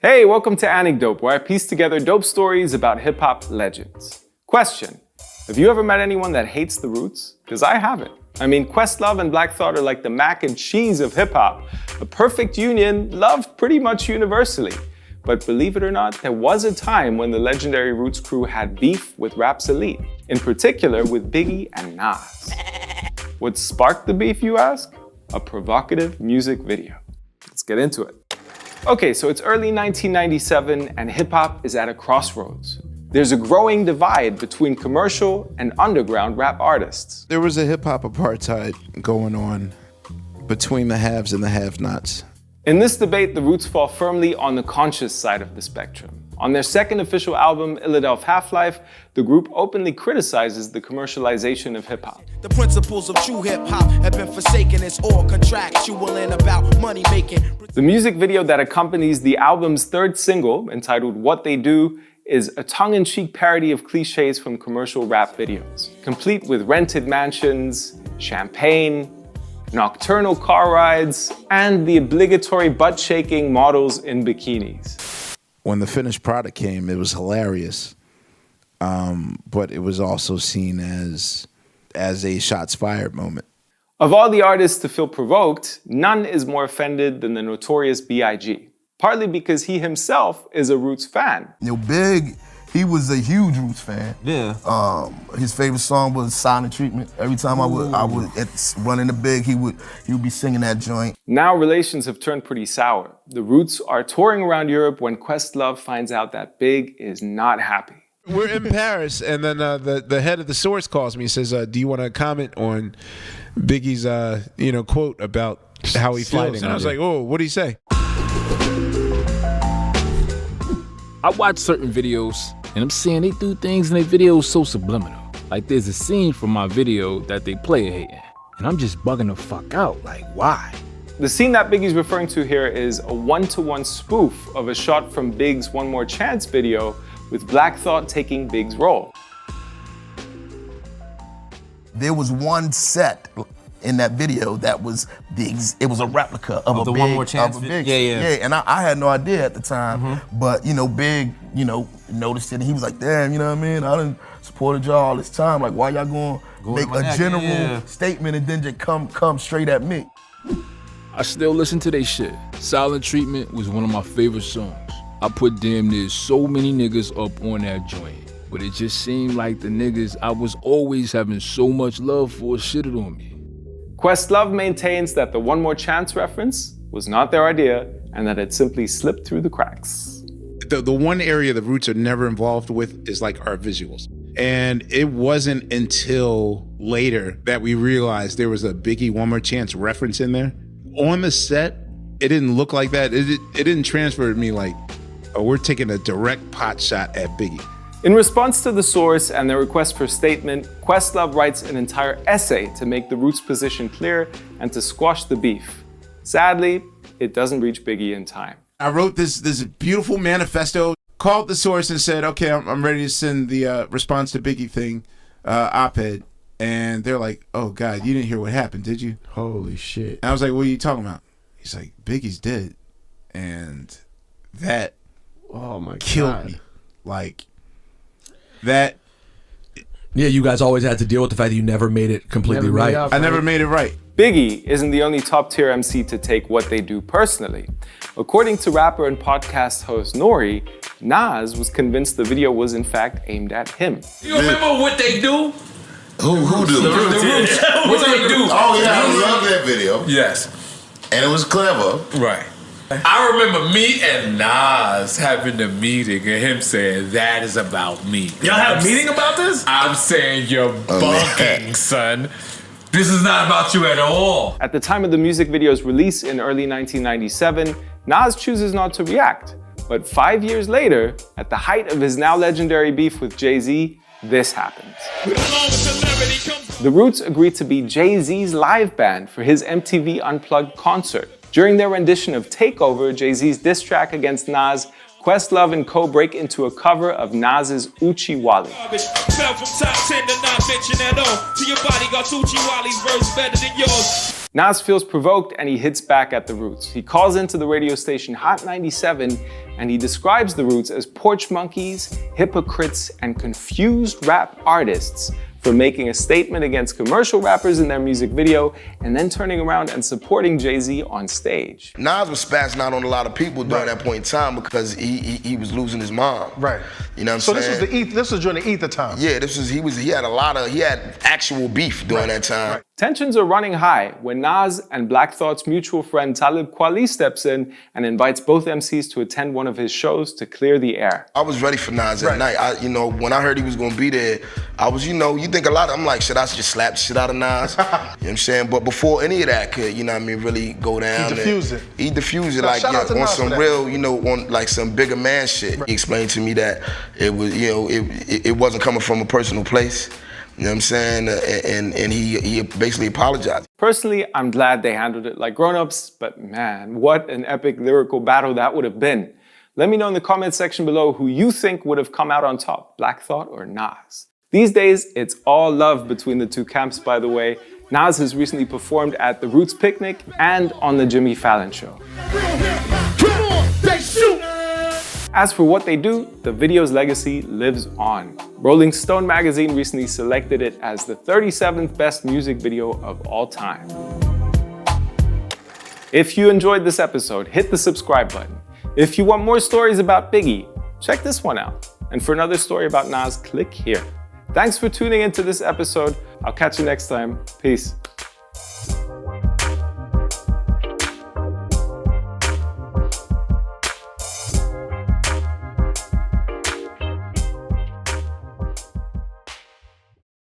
Hey, welcome to Anecdope, where I piece together dope stories about hip-hop legends. Question: have you ever met anyone that hates the roots? Because I haven't. I mean, Questlove and Black Thought are like the mac and cheese of hip-hop, a perfect union loved pretty much universally. But believe it or not, there was a time when the legendary Roots crew had beef with rap's elite, in particular with Biggie and Nas. What sparked the beef, you ask? A provocative music video. Let's get into it. Okay, so it's early 1997 and hip-hop is at a crossroads. There's a growing divide between commercial and underground rap artists. There was a hip-hop apartheid going on between the haves and the have-nots. In this debate, the Roots fall firmly on the conscious side of the spectrum. On their second official album, Illadelph Half-Life, the group openly criticizes the commercialization of hip-hop. The principles of true hip-hop have been forsaken. It's all contractual and about money making. The music video that accompanies the album's third single, entitled What They Do, is a tongue-in-cheek parody of cliches from commercial rap videos, complete with rented mansions, champagne, nocturnal car rides, and the obligatory butt-shaking models in bikinis. When the finished product came, it was hilarious, but it was also seen as a shots fired moment. Of all the artists to feel provoked, none is more offended than the Notorious B.I.G. Partly because he himself is a Roots fan. Big, he was a huge Roots fan. Yeah. His favorite song was Silent Treatment. Every time I would run into Big, he would be singing that joint. Now relations have turned pretty sour. The Roots are touring around Europe when Questlove finds out that Big is not happy. We're in Paris, and then the head of the Source calls me and says, do you want to comment on Biggie's quote about how he feels? And I was like, oh, what did he say? I watch certain videos, and I'm seeing they do things in their videos so subliminal. Like there's a scene from my video that they play hating, and I'm just bugging the fuck out. Like, why? The scene that Biggie's referring to here is a one-to-one spoof of a shot from Big's One More Chance video with Black Thought taking Big's role. There was one set in that video that was it was a replica of the Big, One More Chance of a Big. Yeah. And I had no idea at the time, but Big, noticed it and he was like, damn, you know what I mean? I done supported y'all all this time. Like, why y'all gonna make a general statement and then just come straight at me? I still listen to they shit. Silent Treatment was one of my favorite songs. I put damn near so many niggas up on that joint, but it just seemed like the niggas I was always having so much love for shitted on me. Questlove maintains that the One More Chance reference was not their idea and that it simply slipped through the cracks. The one area the Roots are never involved with is like our visuals. And it wasn't until later that we realized there was a Biggie One More Chance reference in there. On the set, it didn't look like that. It didn't transfer to me like, oh, we're taking a direct pot shot at Biggie. In response to The Source and their request for statement, Questlove writes an entire essay to make the Roots' position clear and to squash the beef. Sadly, it doesn't reach Biggie in time. I wrote this beautiful manifesto, called The Source and said, okay, I'm ready to send the response to Biggie thing, op-ed. And they're like, oh God, you didn't hear what happened, did you? Holy shit. And I was like, what are you talking about? He's like, Biggie's dead. And that killed me. Like, that. Yeah, you guys always had to deal with the fact that you never made it completely right. I never made it right. Biggie isn't the only top-tier MC to take What They Do personally. According to rapper and podcast host Nori, Nas was convinced the video was in fact aimed at him. You remember What They Do? Who do? The Roots. What They Do. Oh yeah, I love that video. Yes. And it was clever. Right. I remember me and Nas having a meeting and him saying, that is about me. Y'all had a meeting about this? I'm saying you're bugging, son. This is not about you at all. At the time of the music video's release in early 1997, Nas chooses not to react. But 5 years later, at the height of his now legendary beef with Jay-Z, this happens. The Roots agreed to be Jay-Z's live band for his MTV Unplugged concert. During their rendition of Takeover, Jay-Z's diss track against Nas, Questlove and co break into a cover of Nas's Uchi Wally. Nas feels provoked and he hits back at the Roots. He calls into the radio station Hot 97 and he describes the Roots as porch monkeys, hypocrites, and confused rap artists for making a statement against commercial rappers in their music video and then turning around and supporting Jay-Z on stage. Nas was spazzing out on a lot of people during that point in time because he was losing his mom. Right. You know what I'm so saying? So this was during the ether time. Yeah, he had actual beef during that time. Right. Tensions are running high when Nas and Black Thought's mutual friend Talib Kweli steps in and invites both MCs to attend one of his shows to clear the air. I was ready for Nas that night. When I heard he was gonna be there, I was, you think a lot, I'm like, should I just slap the shit out of Nas? You know what I'm saying? But before any of that could, really go down. He diffused it. He diffused it on some real, on like some bigger man shit. Right. He explained to me that it was, it wasn't coming from a personal place. You know what I'm saying? And he basically apologized. Personally, I'm glad they handled it like grown-ups, but man, what an epic lyrical battle that would have been. Let me know in the comment section below who you think would have come out on top, Black Thought or Nas. These days, it's all love between the two camps, by the way. Nas has recently performed at the Roots Picnic and on the Jimmy Fallon Show. As for what they do, the video's legacy lives on. Rolling Stone magazine recently selected it as the 37th best music video of all time. If you enjoyed this episode, hit the subscribe button. If you want more stories about Biggie, check this one out. And for another story about Nas, click here. Thanks for tuning into this episode. I'll catch you next time. Peace.